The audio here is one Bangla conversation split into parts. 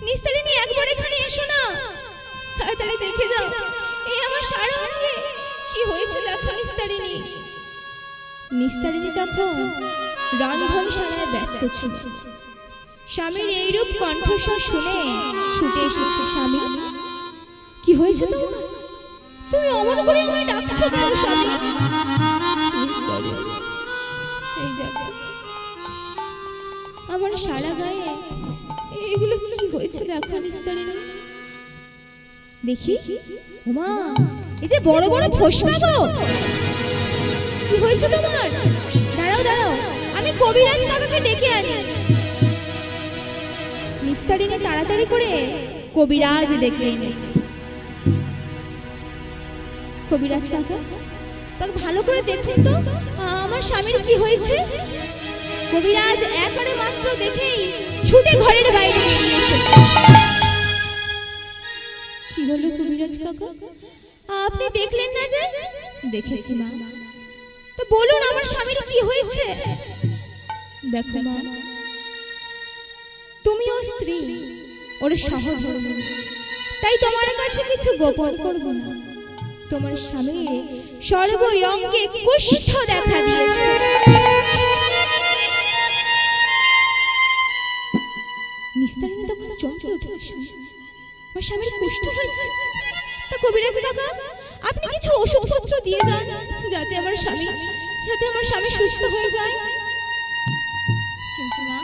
নিস্তারিণী একবার এখানে এসো না, তাড়াতাড়ি দেখে যাও এই আমার সারা অঙ্গে কি হয়েছে দেখো নিস্তারিণী। নিস্তারিণী তখন রন্ধনশালায় ব্যস্ত ছিল। স্বামীর এইরূপ কণ্ঠস্বর শুনে ছুটে এসেছে। স্বামী, কি হয়েছে তোমার? তুমি অমন করে আমায় ডাকছো কেন স্বামী? এই দেখো আমার সারা গায়ে এগুলো কি হয়েছে দেখো নিস্তারিণী। দেখি ওমা, এই যে বড় বড় ফোসকা গো, কি হয়েছে তোমার? দাঁড়াও দাঁড়াও, আমি কবিরাজ কাকাকে ডেকে আনি। নিস্তারিণী তাড়াতাড়ি করে কবিরাজ ডেকে এনেছে। কবিরাজ কাকা, ভালো করে দেখুন তো আমার স্বামীর কি হয়েছে। কবিরাজ একবারে মাত্র দেখেই ছুটে ঘরের বাইরে বেরিয়ে এসেছে। কি হলো কবিরাজ কাকা, আপনি দেখলেন না যে? দেখেছি মা। তো বলুন আমার স্বামীর কি হয়েছে? দেখো মা, তুমিও স্ত্রী, ওর সহধর্মী, তাই তোমার কাছে কিছু গোপন করব না। তোমার স্বামীর সর্বঙ্গে কুষ্ঠ দেখা দিয়েছে। নিস্তারিণী তখন চমকে উঠেছে। আমার স্বামীর কুষ্ঠ হয়েছে? তা কবিরাজ কাকা, আপনি কিছু ওষুধপত্র দিয়ে যান যাতে আমার স্বামী সুস্থ হয়ে যায়। কিন্তু মা,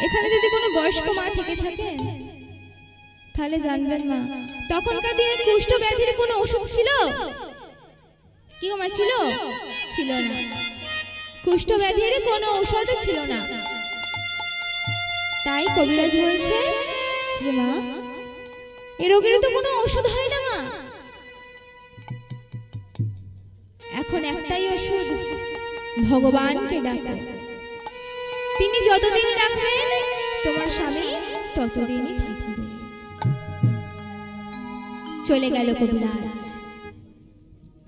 এখানে যদি কোনো বয়স্ক মা থেকে থাকেন তাহলে জানবেন মা, তখনকার দিনে কুষ্ঠ ব্যাধির কোনো ওষুধ ছিল কি মা? ছিল না। কুষ্ঠ ব্যাধির কোনো ঔষধ ছিল না। তাই কবিরাজ বলছে যে মা, এই রোগের তো কোনো ওষুধ হয় না মা। এখন একটাই ওষুধ, ভগবানকে ডাকো। তিনি যতদিন রাখবেন তোমার স্বামী ততদিনই থাকবে। চলে গেল কবিরাজ।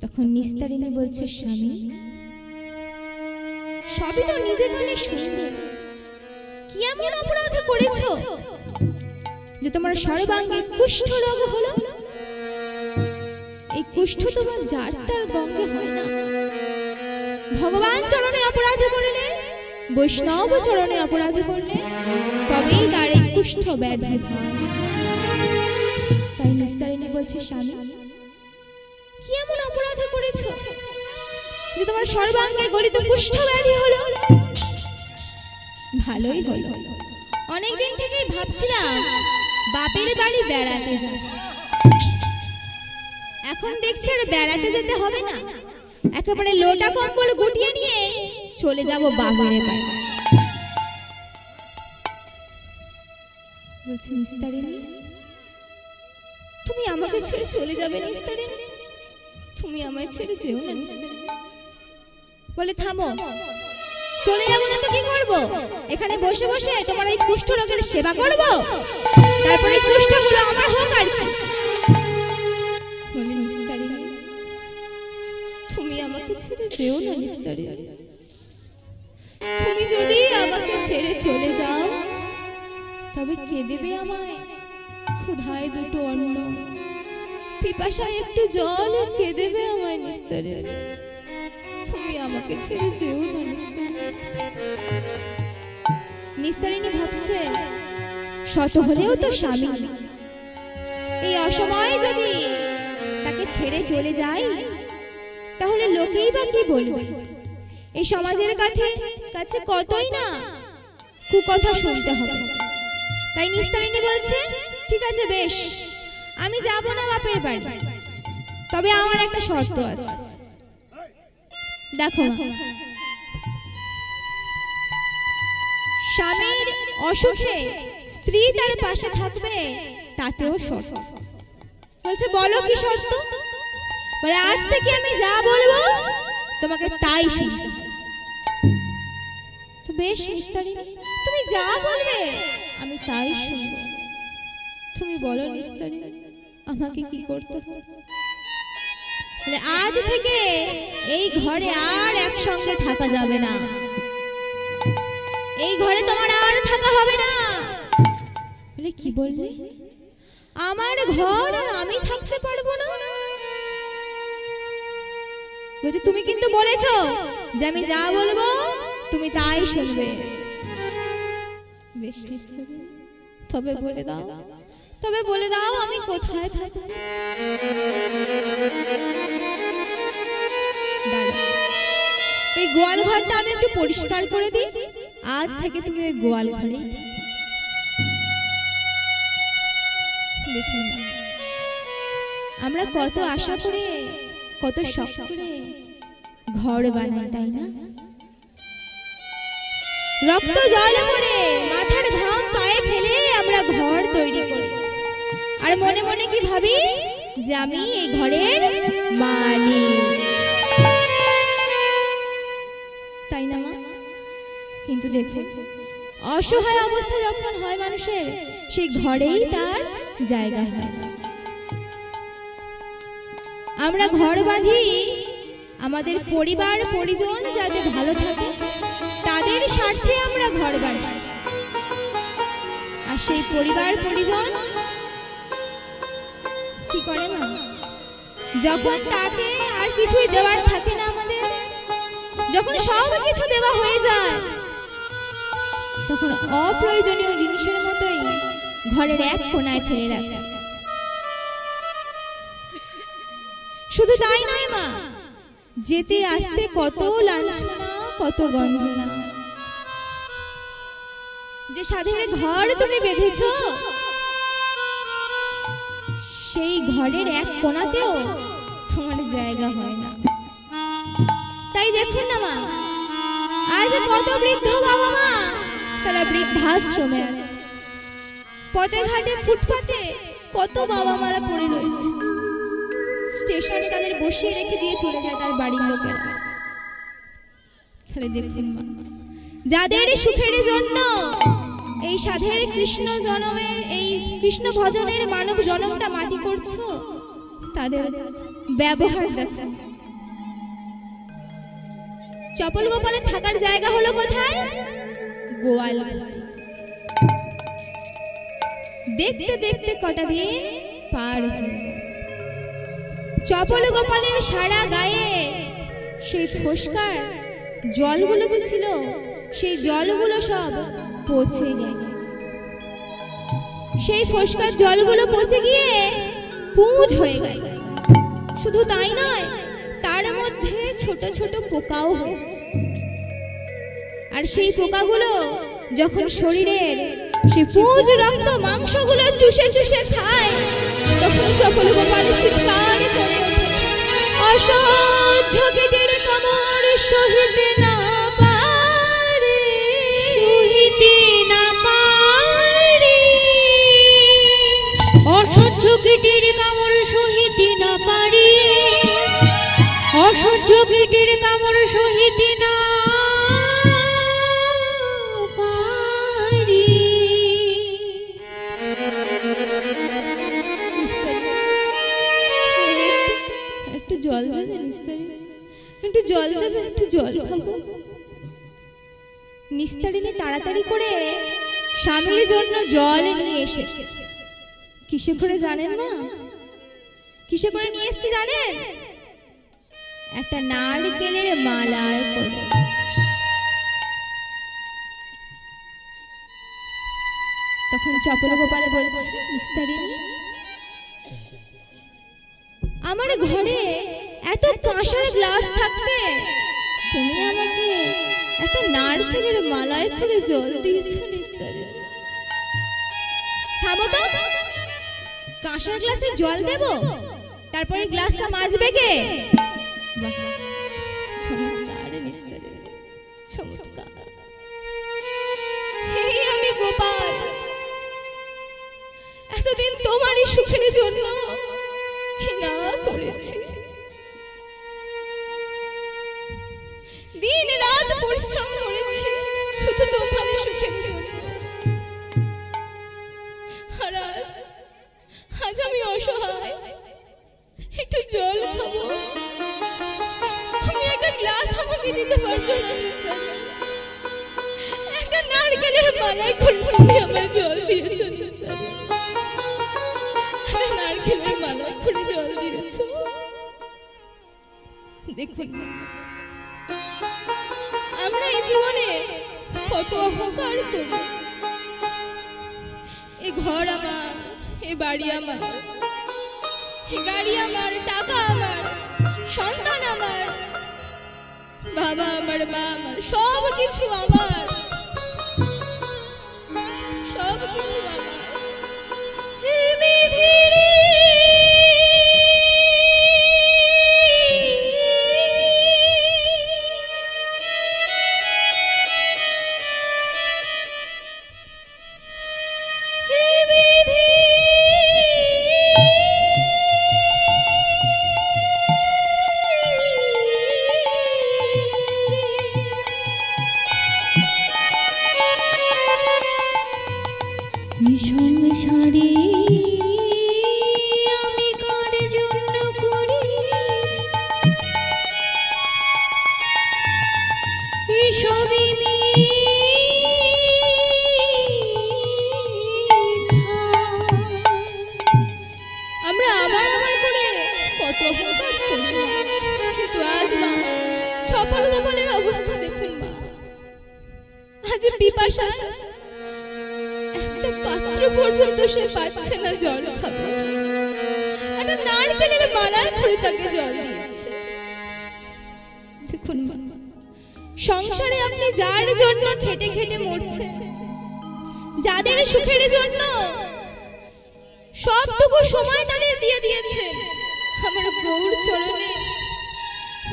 তখন নিস্তারিণী বলছে, স্বামী সবই তো নিজে কানে শুনবে, কি এমন অপরাধ করেছো যে তোমার সর্বাঙ্গে কুষ্ঠ রোগ হলো? এই কুষ্ঠ তোমার যার তার গঙ্গে হয় না। ভগবান চরণে অপরাধ করলে, বৈষ্ণব চরণে অপরাধ করলে তবেই তার এই কুষ্ঠ ব্যাধি হয়। তাই নিস্তারিণী বলছে, স্বামী কি এমন অপরাধ করেছো যে তোমার সর্বাঙ্গে গলিত কুষ্ঠ ব্যাধি হলো? ভালোই হলো, অনেকদিন থেকেই ভাবছিলাম বাপের বাড়ি বেড়াতে যাব। এখন দেখছি আর বেড়াতে যেতে হবে না, একেবারে লোটা কম্বল গুটিয়ে নিয়ে চলে যাব বাপের বাড়ি। বলছে, নিস্তারিণী তুমি আমাকে ছেড়ে চলে যাবে? নিস্তারিণী তুমি আমায় ছেড়ে যেও না নিস্তারিণী। বলে, থামো, চলে যাবো না তো কি করবো? এখানে বসে বসে তোমার এই কুষ্ঠ রোগের সেবা করব, তারপরে কুষ্ঠগুলো আমার হোক আর কি। বলে, নিস্তারিণী তুমি আমাকে ছেড়ে যেও না নিস্তারিণী। তুমি যদি আমাকে ছেড়ে চলে যাও তবে কে দেবে আমায়? ক্ষুধায় দুটো অন্ন, পিপাসায় একটু জল, কে দেবে আমায় নিস্তারিণী? তুমি আমাকে ছেড়ে যেও না নিস্তারিণী। নিস্তারিণী ভাবছে, শত হলেও তো স্বামী, এই অসময়ে যদি তাকে ছেড়ে চলে যায় তাহলে লোকেই বা কি বলবে? এই সমাজের কাছে কতই না কুকথা শুনতে হবে। তাই নিস্তারিণী বলছে, ঠিক আছে বেশ, আমি যাব না বাপের বাড়ি, তবে আমার একটা শর্ত আছে। দেখো, স্বামীর অসুখে স্ত্রী তার পাশে থাকবে, তাতেও শর্ত। বলছে, বলো কি শর্ত? বলে, আজ থেকে আমি যা বলবো তোমাকে তাই শুনতে হবে। তো বেশ নিস্তারিণী, তুমি যা বলবে আমি তাই শুনবো। তুমি বলো নিস্তারিণী আমাকে কি করতে হবে? আজ থেকে এই ঘরে আর একসঙ্গে থাকা যাবে না, এই ঘরে তোমার আর থাকা হবে না। তাহলে কি বললে? আমার ঘর আর আমি থাকতে পারবো না? বলছে তুমি কিন্তু বলেছো যে আমি যা বলবো তুমি তাই শুনবে। বেশ তবে বলে দাও, তবে বলে দাও আমি কোথায় থাকবো? ওই গোয়াল ঘরটা আমি একটু পরিষ্কার করে দিই, আজ থেকে তুমি ওই গোয়াল ঘরেই দেখুন। আমরা কত আশা করে কত শখ করে ঘর বানাই, তাই না? রক্ত জল করে মাথার ঘাম পায়ে ফেলে আমরা ঘর তৈরি করি, আর মনে মনে কি ভাবি যে আমি এই ঘরের মালিক, তাই না মা? কিন্তু দেখো অসহায় অবস্থা যখন হয় মানুষের, সেই ঘরেই তার জায়গা হয়। আমরা ঘর বাঁধি আমাদের পরিবার পরিজন যাতে ভালো থাকে তাদের স্বার্থে আমরা ঘর বাঁধি, আর সেই পরিবার পরিজন কি করে না, যখন তাকে আর কিছুই দেওয়ার থাকে না আমাদের, যখন সব কিছু দেওয়া হয়ে যায়, তখন অপ্রয়োজনীয় জিনিসের মতোই ঘরের এক কোণায় ফেলে রাখে। শুধু তাই নয় মা, যেতে আসতে কত লাঞ্ছনা কত গঞ্জনা। যে সাধের ঘর তুমি বেঁধেছো সেই ঘরের এক কোণাতেও তোমার জায়গা হয় না। তাই দেখুন না মা, আজ কত বৃদ্ধ বাবা মা তারা বৃদ্ধাশ্রমে আছে, পথে ঘাটে ফুটপাতে কত বাবা মারা পড়ে রয়েছে, স্টেশনে তাদের বসিয়ে রেখে দিয়ে চলে যায় তার বাড়ির লোকেরা। তাহলে দেখুন মা, যাদের সুখের জন্য এই সাধের কৃষ্ণ জন্মের এই কৃষ্ণ ভজনের মানব জন্মটা মাটি করছো, তাদের ব্যবহার দেখো। চপল গোপালের থাকার জায়গা হলো কোথায়? গোয়াল ঘরে। দেখতে দেখতে কটা দিন পার হলো, চপল গোপালের সারা গায়ে সেই ফোস্কার জলগুলো যে ছিল সেই জলগুলো সব পচে গেল। সেই ফোস্কার জলগুলো পচে গিয়ে পুঁজ হয়ে গেল। শুধু তাই নয়, তার মধ্যে ছোট ছোট পোকাও হয়েছে, আর সেই পোকাগুলো যখন শরীরের সেই পুঁজ রক্ত মাংসগুলো চুষে চুষে খায়, তখন চপল গোপাল চিৎকার করে ওঠে, অসহ্য পেটের কামড় সহিতে না পারে, সহিতে না পারে, অসহ্য পেটের কামড় সহিতে না পারে, অসহ্য পেটের কামড় সহিতে না পারে। একটু জল দেবে নিস্তারিণী, একটু জল দেবে, একটু জল খাবো। নিস্তারিণী তাড়াতাড়ি করে স্বামীর জন্য জল নিয়ে এসেছে। কিসে করে জানেন না? কিসে করে নিয়ে এসেছি জানেন? একটা নারকেলের মালায় করে। তখন চপল গোপাল বলছে, নিস্তারিণী, আমার ঘরে এত কাঁসার গ্লাস থাকতে তুমি আমাকে একটা নারকেলের মালায় করে জল দিয়েছো নিস্তারিণী। থামো তো, কাঁসার গ্লাসে জল দেব, তারপরে গ্লাসটা মাজবে কে? বাহ, চমৎকার নিস্তারিণী, চমৎকার। এই আমি গোপাল, এতদিন তোমারই সুখের জন্য কি না করেছি, দিন রাত পরিশ্রম করেছি শুধু তোমারই সুখের জন্য। আর আজ আমি অসহায়, একটু জল খাবো, তুমি একটা গ্লাস আমাকে দিতে পারছো না নিস্তারিণী? একটা নারকেলের মালায় করে আমায় জল দিয়েছো নিস্তারিণী। দেখুন আমরা এই জীবনে কত অহংকার করি। এই ঘর আমার, এই বাড়ি আমার, এই গাড়ি আমার, টাকা আমার, সন্তান আমার, বাবা আমার, মা আমার, সব কিছু আমার, সব কিছু আমার। সংসারে আমি কার জন্য করেছি এসবই আমরা আবার আবার করে কত অহংকার করি, কিন্তু আজ মা ছফল গোপালের অবস্থা দেখুন মা। আজ পিপাসা একটা পাত্র পর্যন্ত সে পাচ্ছে না জল খাবে, একটা নারকেলের মালায় করে তাকে জল দিচ্ছে। দেখুন মা, সংসারে আপনি যার জন্য খেটে খেটে মরছে, যাদের সুখের জন্য সবটুকু সময় তাদের দিয়ে দিয়েছেন, আমার গৌর চরণে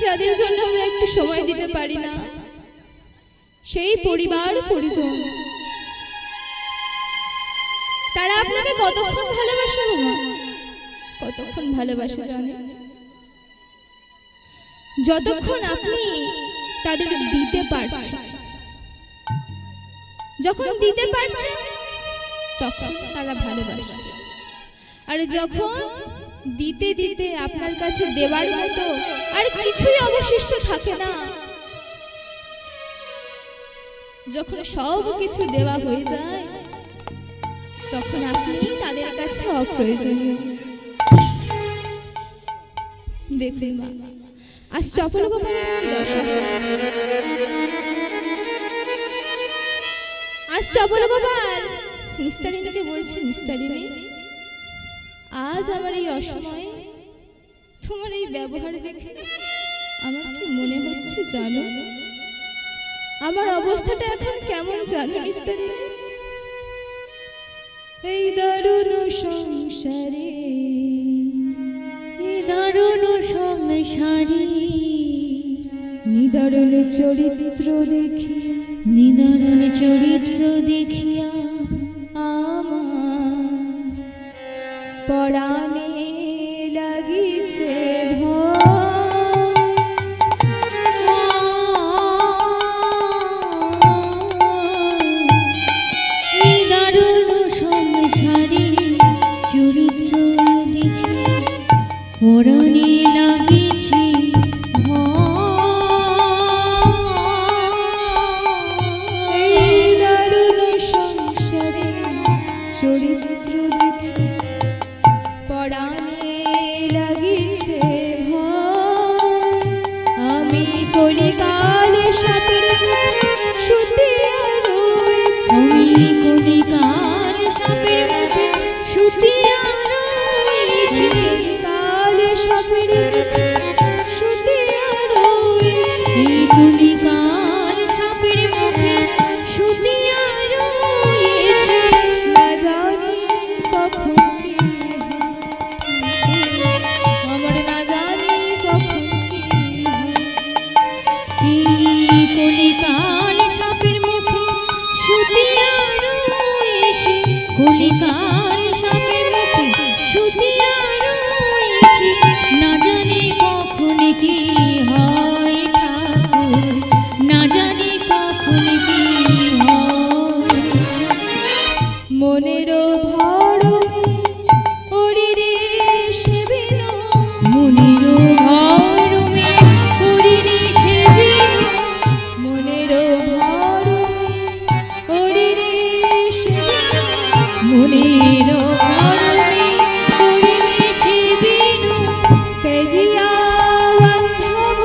যাদের জন্য আমরা একটু সময় দিতে পারি না, সেই পরিবার পরিজন তারা আপনাকে কতক্ষণ ভালোবাসে বাবা, কতক্ষণ ভালোবাসে জানেন? যতক্ষণ আপনি তাদের দিতে পারছেন, যখন দিতে পারছেন তখন তারা ভালোবাসে। আর যখন দিতে দিতে আপনার কাছে দেওয়ার মতো আর কিছুই অবশিষ্ট থাকে না, যখন সব কিছু দেওয়া হয়ে যায়, তখন আপনি তাদের কাছে অপ্রয়োজনীয়। দেখুন মা, আজ চপল গোপালের দশা হয়েছে। আজ চপল গোপাল নিস্তারিণীকে বলছে, নিস্তারিণী আজ আমার এই অসময়ে তোমার এই ব্যবহার দেখে আমার কি মনে হচ্ছে জানো? আমার অবস্থাটা এখন কেমন জানো নিস্তারিণী? এই দারুণ সংসারে, এই দারুণ সংসারে নিদারুণ চরিত্র দেখিয়া, নিদারুণ চরিত্র দেখিয়া আমার পরাণে লাগিছে পরাণে লাগিছে এই দারুণ সংসারে চরিত্র দেখি পরাণে লাগিছে ভয়। আমি কলিকাল সাপের শুতিয়া রয়েছি, আমি কলিকাল সাপের মুখে শুতিয়া রয়েছি, কাল সাপের মুখে শুতিয়া রয়েছি, কলিকাল সাপের মুখে শুতিয়া রয়েছি। না জানি কখন কি হয়, আমার না জানি কখন কি হয়। এই কলিকাল সাপের মুখে শুতিয়া রয়েছি, কলিকাল সাপের মুখে শুতিয়া রয়েছি। না জানি কখন কি হয় ঠাকুর, না জানি কখন কি হয়। মনেরও ভরমে ওরিরে সেবিন, মনেরও ভরমে করিনি সেবিন, মনেরও ভরমে ওরিরে সেবিন, মনেরও ভরমে করিনি সেবিন। তেজিয়া বান্ধব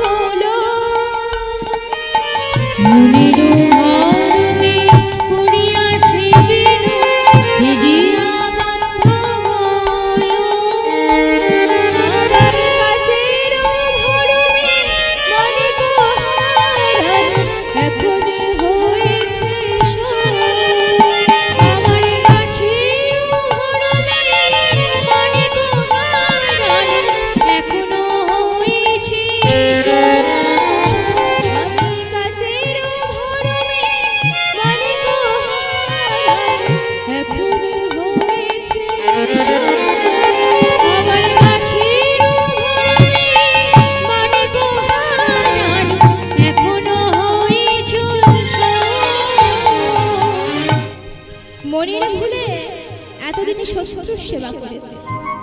এতদিনে শত্রুর সেবা করেছি।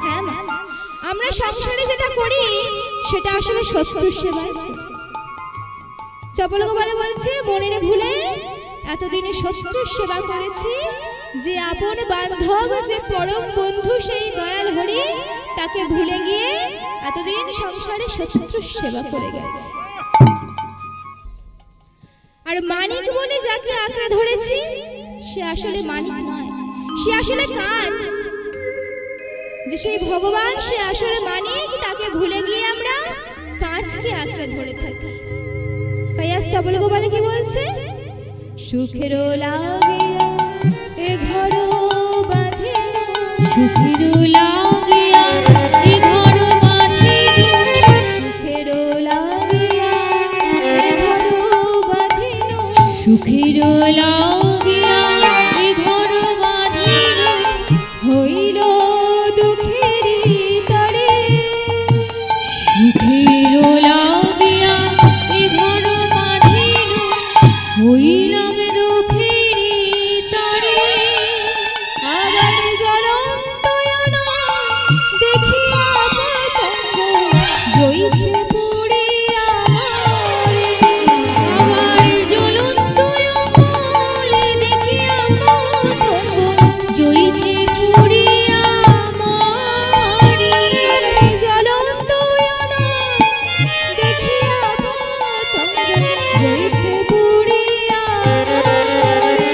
হ্যাঁ মা, আমরা সংসারে যেটা করি সেটা আসলে শত্রুর সেবা। চপল গোপাল বলছে, মনের ভুলে এতদিনে শত্রুর সেবা করেছি, যে আপন বান্ধব, যে পরম বন্ধু, সেই দয়াল হরি, তাকে ভুলে গিয়ে এতদিন সংসারে শত্রুর সেবা করে গেছে। আর মানিক বলে যাকে আঁকড়ে ধরেছি, সে আসলে মানিক নয়, সে আসলে কাঁচ। যে সেই ভগবান, সে আসলে মানিক, তাকে ভুলে গিয়ে আমরা কাঁচকে আঁকড়ে ধরে থাকি। তাই আজ চপল গোপাল কি বলছে? সুখেরও লাগিয়া এ ঘর বাঁধিল, সুখেরও লাগিয়া এ ঘর বাঁধিল, সুখেরও লাগিয়া এ ঘর বাঁধিল, সুখেরও লাগিয়া এ ঘর বাঁধিল, হইল দুঃখেরই তরে, সুখেরও লাগিয়া এ ঘর বাঁধিল, হইলাম দুঃখেরই তরে। আবার জ্বলন্ত দেখিয়া পতঙ্গ জইছে পুড়িয়া মরে, আবার জ্বলন্ত অমলে দেখিয়া পতঙ্গ জ্বলছে পুড়িয়া মরে। জ্বলন্ত দেখিয়া পতঙ্গ জইছে পুড়িয়া মরে।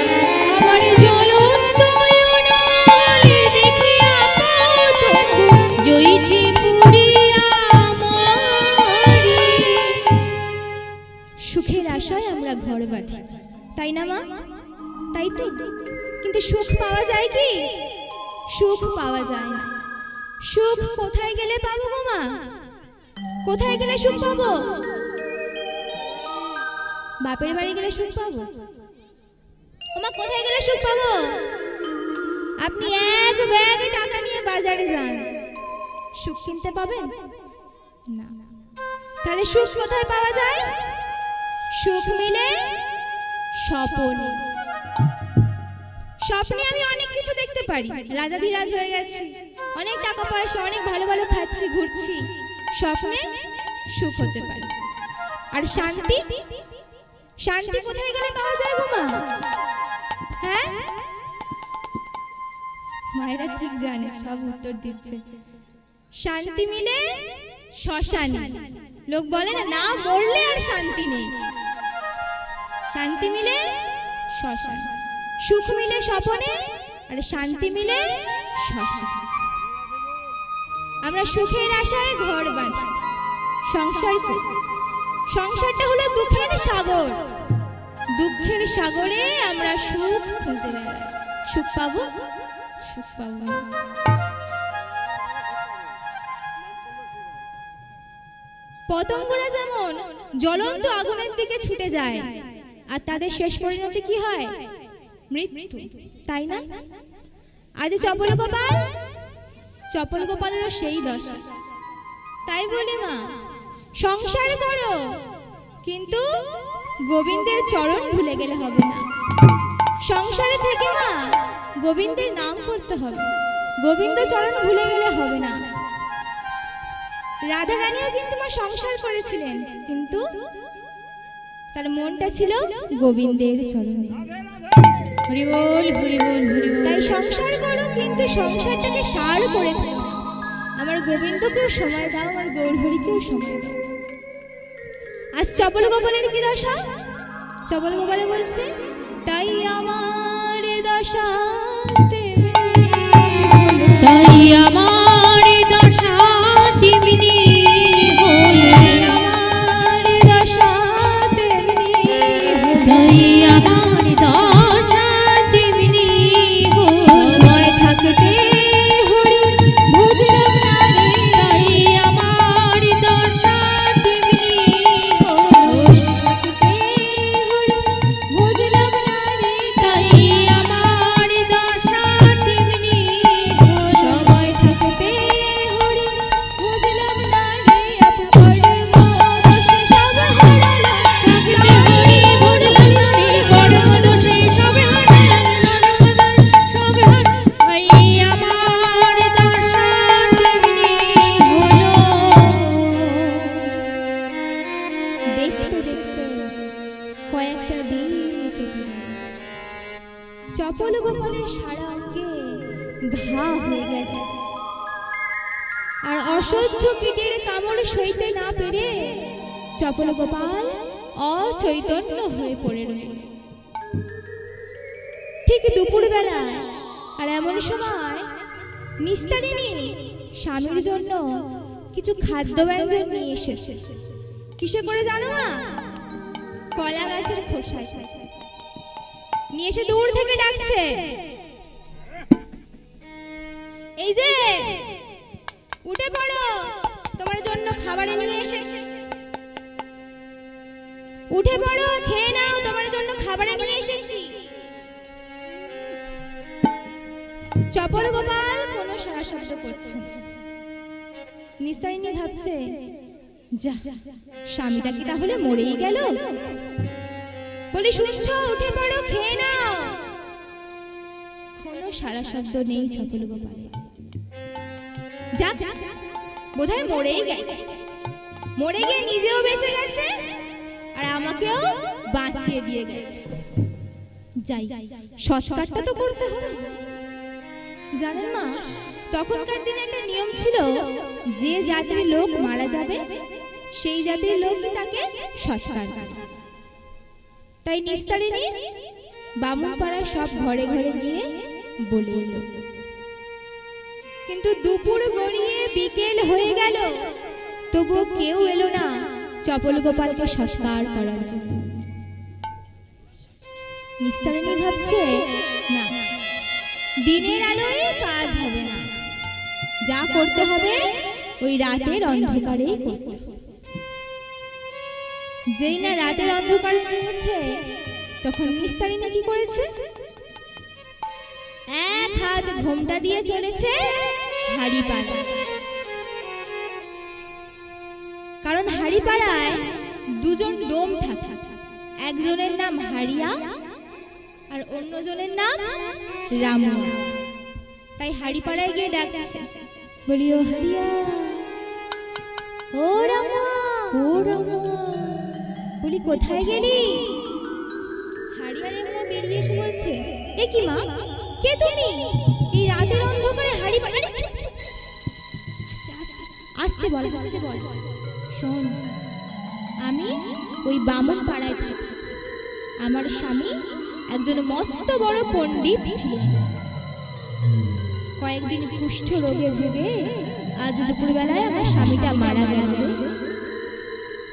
আবার জ্বলন্ত অমলে দেখিয়া পতঙ্গ জ্বলছে পুড়িয়া মরে। সুখের আশায় আমরা ঘর বাঁধি, তাই না মা? তাই তো। কিন্তু সুখ পাওয়া যায় কি? সুখ পাওয়া যায় না। সুখ কোথায় গেলে পাবো গো মা? কোথায় গেলে সুখ পাবো? বাপের বাড়ি গেলে সুখ পাবো? ওমা, কোথায় গেলে সুখ পাবো? আপনি এক ব্যাগ টাকা নিয়ে বাজারে যান, সুখ কিনতে পাবেন না। তাহলে সুখ কোথায় পাওয়া যায়? সুখ মিলে স্বপ্নে। স্বপ্নে আমি অনেক কিছু দেখতে পারি, রাজাধিরাজ হয়ে গেছি, অনেক টাকা পয়সা, অনেক ভালো ভালো খাচ্ছি, ঘুরছি। স্বপ্নে সুখ হতে পারে। আর শান্তি, শান্তি কোথায় গেলে পাওয়া যায় গো মা? হ্যাঁ, মায়েরা ঠিক জানে, সব উত্তর দিচ্ছে। শান্তি মিলে শ্মশানে। লোক বলে না, না মরলে আর শান্তি নেই। শান্তি মিলে শ্মশান, সুখ মিলে স্বপনে, আর শান্তি মিলে শ্মশান। আমরা সুখের আশায় ঘর বাঁধি, সংসার করি। সংসারটা হলো দুঃখের সাগর। দুঃখের সাগরে আমরা সুখ খুঁজে বেড়াই। সুখ পাবো? সুখ পাবো না। পতঙ্গরা যেমন জ্বলন্ত আগুনের দিকে ছুটে যায়, আর তাদের শেষ পরিণতি কি হয়? মৃত্যু, তাই না? আজ চপল গোপাল, চপল গোপালেরও সেই দশা। তাই বলে মা, সংসার করো, কিন্তু গোবিন্দের চরণ ভুলে গেলে হবে না। সংসারে থেকে মা গোবিন্দের নাম করতে হবে, গোবিন্দ চরণ ভুলে গেলে হবে না। রাধা রানীও কিন্তু মা সংসার করেছিলেন, কিন্তু তার মনটা ছিল গোবিন্দের চরণে। হরি বল, হরি বল, হরি বল। তাই সংসার করো, কিন্তু সংসারটাকে সার করে ফেলো। আমার গোবিন্দকেও সময় দাও, আমার গৌরহরিকেও সময় দাও। আজ চপল গোপালের কি দশা? চপল গোপালে বলছে, তাই আমার দশা তেমনি, তাই আমার দশা তেমনি হলো, আমার দশা তেমনি, তাই আমার দশা তেমনি হলো। সময় থাকতে হরি ভজলাম না রে, তাই আমার দশা তেমনি হলো, থাকতে হরি ভজলাম না রে, তাই আমার দশা ঘা হয়ে গেল। আর অসহ্য কীটের কামড় সইতে না পেরে চপল গোপাল অচৈতন্য হয়ে পড়ে রইল। ঠিক দুপুর বেলায় আর এমন সময় নিস্তারিণী স্বামীর জন্য কিছু খাদ্য ব্যঞ্জন নিয়ে এসেছে। কিসে করে জানো মা? কলা গাছের খোসায় নিয়ে এসে দূর থেকে ডাকছে, এই যে উঠে পড়ো, তোমার জন্য খাবারে নিয়ে এসেছি। উঠে পড়ো, খেয়ে নাও, তোমার জন্য খাবারে নিয়ে এসেছি। চপল গোপাল কোনো সারা শব্দ করছে। নিস্তারিণী ভাবছে, যা, স্বামীটা কি তাহলে মরেই গেল? বলি, শুনছো? উঠে পড়ো, খেয়ে নাও। কোনো সারা শব্দ নেই চপল গোপালের। যা, বোধহয় মরেই গেছে। মরে গিয়ে নিজেও বেঁচে গেছে আর আমাকেও বাঁচিয়ে দিয়ে গেছে। যাই, সৎকারটা তো করতে হবে। জানেন মা, তখনকার দিনে একটা নিয়ম ছিল, যে জাতির লোক মারা যাবে সেই জাতির লোকই তাকে সৎকার করে। তাই নিস্তারিণী বামুনপাড়ার সব ঘরে ঘরে গিয়ে বলে এলো। কিন্তু দুপুর গড়িয়ে বিকেল হয়ে গেল, তবুও কেউ এলো না চপল গোপালকে সৎকার করার জন্য। নিস্তারিণী ভাবছে, না, দিনের আলোয় কাজ হবে না, যা করতে হবে ওই রাতের অন্ধকারেই করতে হবে। যেই না রাতের অন্ধকারে নেমেছে, তখন নিস্তারিণী কি করেছে? এক হাত ঘোমটা দিয়ে চলেছে হাড়িপাড়া। কারণ হাড়িপাড়ায় দুজন ডোম থাকে, একজনের নাম হাড়িয়া আর অন্যজনের নাম রামু। তাই হাড়িপাড়ায় গিয়ে ডাকছে, বলি, ও হাড়িয়া, ও রামু, ও রামু। বলি, কোথায় গেলি? হাড়িয়া রেমুনা বেরিয়ে এসে বলছে, এ কি মা, কে তুমি? এই রাতের অন্ধকারে হাড়িপাড়া? আস্তে বল, আস্তে বল। শোন, আমি ওই বামুন পাড়ায় থাকি। আমার স্বামী একজন মস্ত বড় পণ্ডিত ছিলেন। কয়েকদিন কুষ্ঠ রোগে ভুগে আজ দুপুরবেলায় আমার স্বামীটা মারা গেল।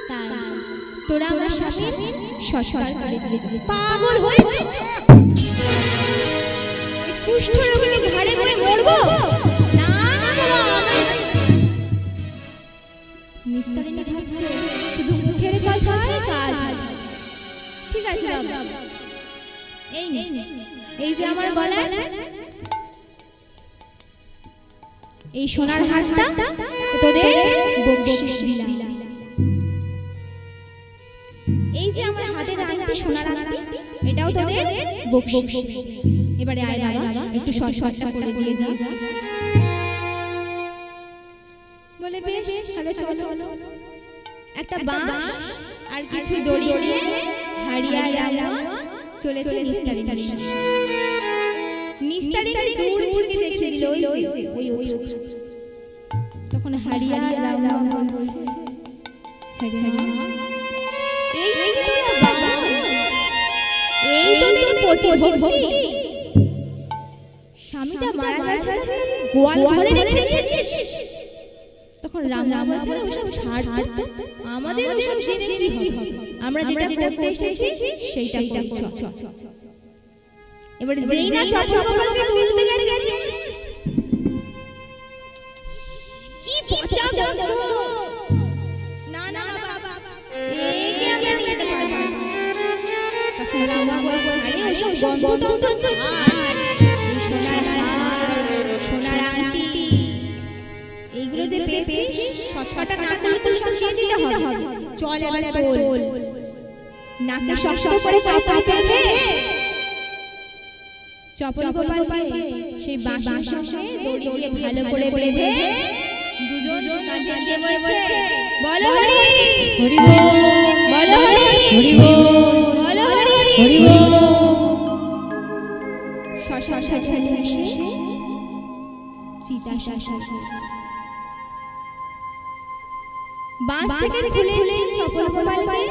তাই তোরা আমার স্বামীর সৎকার করে দিয়ে যাবি। পাগল হয়েছে? কুষ্ঠ রোগীকে ঘাড়ে বয়ে মরবো? না না বাবা। নিস্তারিণী ভাবছে, শুধু মুখের কথায় কাজ হবে। ঠিক আছে বাবা, এই নে, এই যে আমার গলার এই সোনার হারটা তোদের বকশিশ দিলাম। এই যে আমার হাতের আংটি, সোনার আংটি, এটাও তোদের বকশিশ। এবারে আয় বাবা, একটু সৎকারটা করে দিয়ে যা। বলে, বেশ, তাহলে চলো। একটা বাঁশ আর কিছু দড়ি নিয়ে হাড়িয়া রামু চলেছে নিস্তারিণী। নিস্তারিণী দূর থেকে দেখে দিল ওই তখন হাড়িয়া রামু বলছে, এই তোদের প্রতিভক্তি, স্বামীটা মারা গেছে, গোয়াল ঘরে রেখে দিয়েছিস। তখন রামা বলছে, ওসব ছাড়, আমাদের ওসব জেনে কি হবে, আমরা যেটা করতে এসেছি সেইটা করছি। এবারে যেই না চপল গোপালকে তুলতে গেছে, কি পচা গন্ধ! না না বাবা, একে আমি নিতে পারবো না। তখন রামা বলছে, আরে ওসব গন্ধ ছাড়, এই সোনার হার, সোনার আংটি, এইগুলো যে পেয়েছিস, সৎকারটা না করলে তো সব দিয়ে দিতে হবে। চল এবার তোল। নাকে শক্ত করে কাপড় বেঁধে চপল গোপালকে সেই বাঁশের সঙ্গে দড়ি দিয়ে ভালো করে বেঁধে দুজন কাঁধে দিয়ে বলছে, বলো হরি হরি বল, বলো হরি হরি বল, বলো হরি হরি বল। শশা এসে চিতা সাজাচ্ছে। বাঁশ থেকে খুলে চপল গোপালকে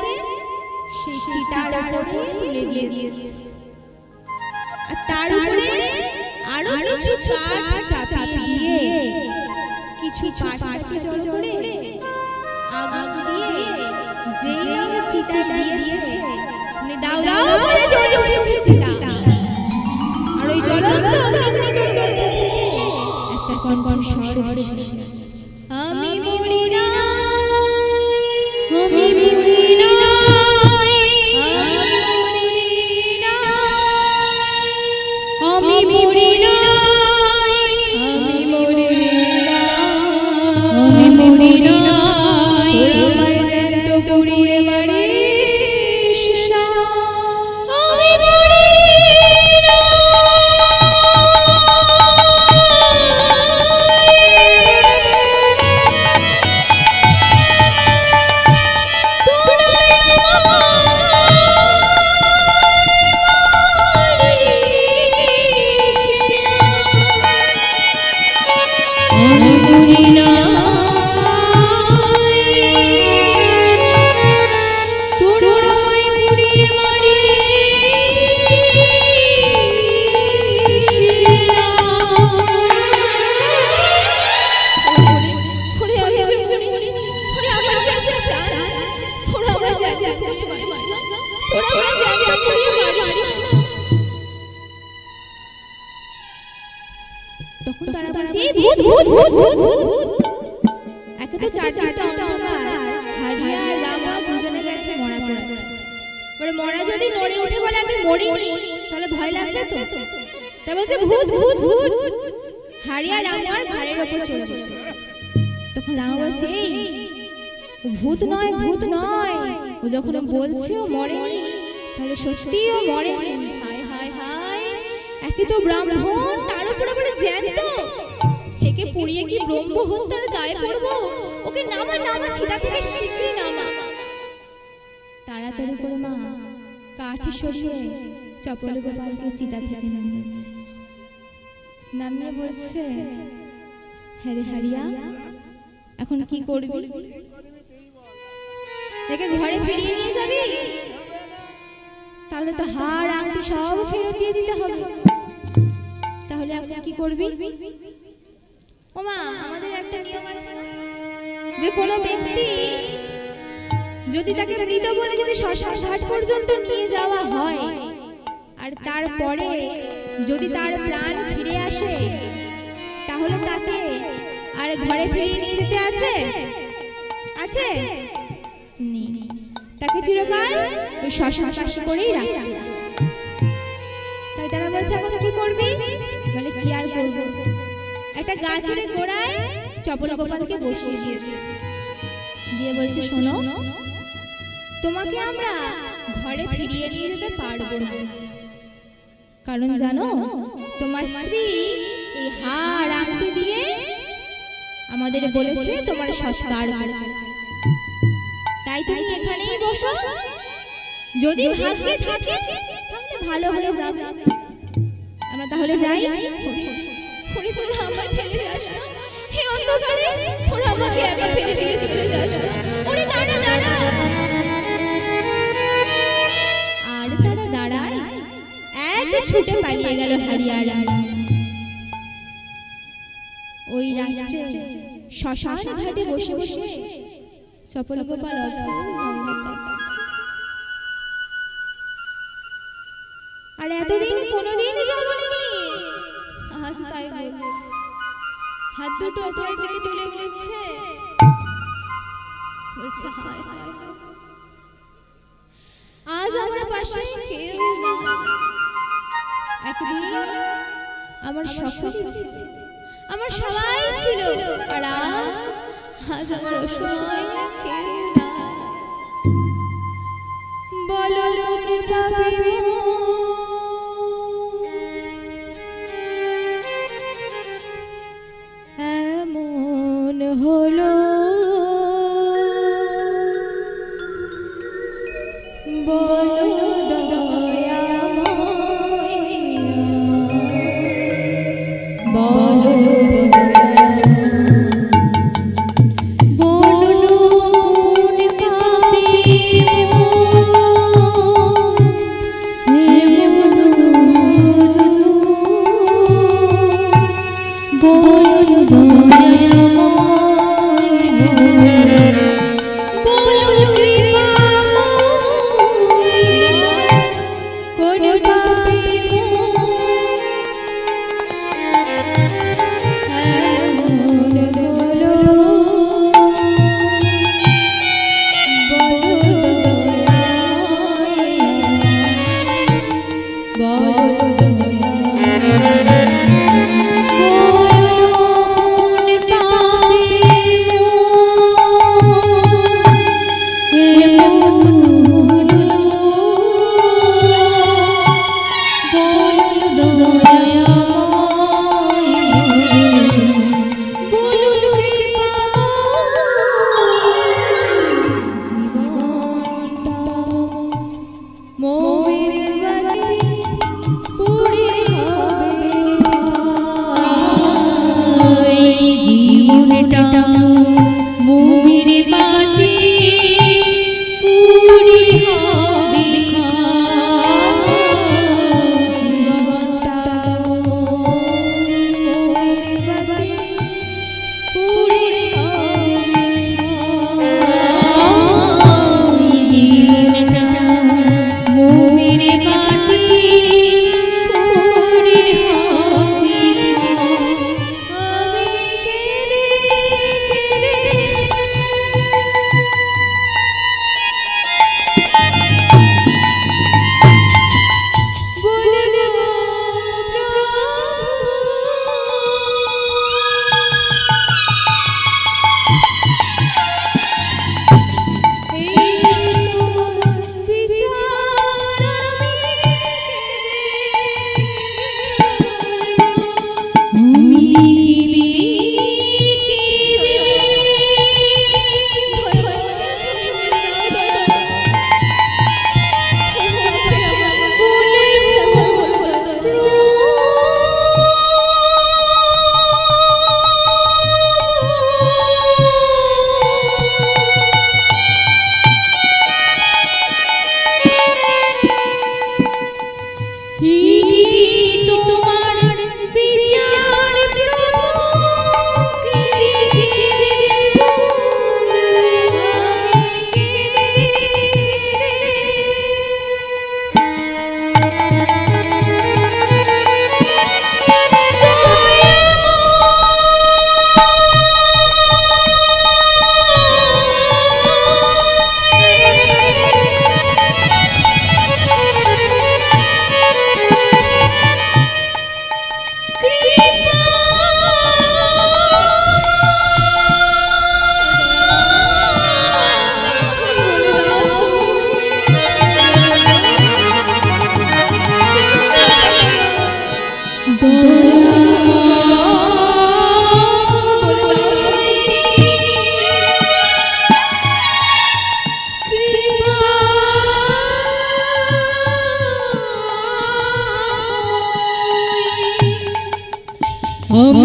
সেই চিতার উপরে তুলে দিয়েছে। আর তার উপরে আরো কিছু কাঠ চাপিয়ে দিয়ে কিছু পাটকে জড়ো করে আগুন দিয়ে যেই আমি চিতা দিয়েছে উনি দাও দাও করে জ্বলে উঠেছে চিতা। আর ওই জ্বলন্ত অগ্নিকুণ্ডের মধ্যে থেকে একটা কনকন স্বর ভেসে আসছে, আমি মরি না, আমি মরি না, আমি মরি না, আমি মরি না, আমি মরি না, আমায় জ্যান্ত পুড়িয়ে মারিস না, আমি মরি না। তখন তারা বলছে ভূত ভূত ভূত ভূত ভূত। একে তো চারটা অন্ধকার, হারিয়া আর রামা দুজনে গেছে মরা পড়ে। এবারে মরা যদি নড়ে উঠে বলে আমি মরিনি তাহলে ভয় লাগবে তো, তাই বলছে ভূত ভূত ভূত। হারিয়া রামার ঘাড়ের উপর চলে বসে। তখন রামা বলছে ভূত নয় ভূত নয়, ও যখন বলছে ও মরেনি তাহলে সত্যি ও মরেনি। হায় হায় হায়, একে তো ব্রাহ্মণ তার উপর আবার জ্যান্ত, হেকে পুড়িয়ে কি ব্রহ্ম হত্যার দায়ে পড়বো? ওকে নামা নামা চিতা থেকে শীঘ্রই নামা। তাড়াতাড়ি করে মা কাঠ সরিয়ে চপল গোপালকে চিতা থেকে নামিয়েছে। নামিয়ে বলছে হ্যাঁ রে হারিয়া, এখন কি করবি? একে ঘরে ফিরিয়ে নিয়ে যাবি? তাহলে তো হাড় আংটি সব ফেরত দিয়ে দিতে হবে। তাহলে এখন কি করবি? ও মা, আমাদের একটা নিয়ম আছে যে কোনো ব্যক্তি যদি তাকে মৃত বলে যদি শ্মশান ঘাট পর্যন্ত নিয়ে যাওয়া হয় আর তারপরে যদি তার প্রাণ ফিরে আসে তাহলে তাকে আর ঘরে ফিরিয়ে নিয়ে যেতে আছে? আছে? তাকে চিরকাল ওই শ্মশানবাসী করেই রাখা। তাই তারা বলছে এখন কি করবি? বলে কি আর করবো, একটা গাছের গোড়ায় চপল গোপালকে বসিয়ে দিয়েছে, দিয়ে বলছে শোনো, তোমাকে আমরা ঘরে ফিরিয়ে নিয়ে যেতে পারবো না, কারণ জানো তোমার স্ত্রী এই হাড় আংটি দিয়ে আমাদের বলেছে তোমার সৎকার করতে। তাই তুমি এখানেই বসো, যদি ভাগ্যে থাকে তাহলে ভালো হয়ে যাবে। আমরা তাহলে যাই। ওরে তোরা আমায় ফেলে যাস না, হে অন্ধকারে তোরা আমাকে একা ফেলে দিয়ে চলে যাস না। ওরে দাঁড়া দাঁড়া। আর তারা দাঁড়ায়, এক ছুটে পালিয়ে গেল হারিয়ারা। ওই রাত্রে শ্মশান ঘাটে বসে বসে চপল গোপাল আর এতদিন কোনোদিন যা বলিনি, আজ তাই বলছে। হাত দুটো উপরের দিকে তুলে বলছে হায় হায়, আজ আমার পাশে কেউ নেই। একদিন আমার সকলেই ছিল, আমার সবাই ছিল, আর আজ আমার অসময় কেউ না। বলো রে পাপি এমন হলো, বলো দয়াময়, বলো দয়াময়।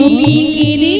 আমি কেঁদে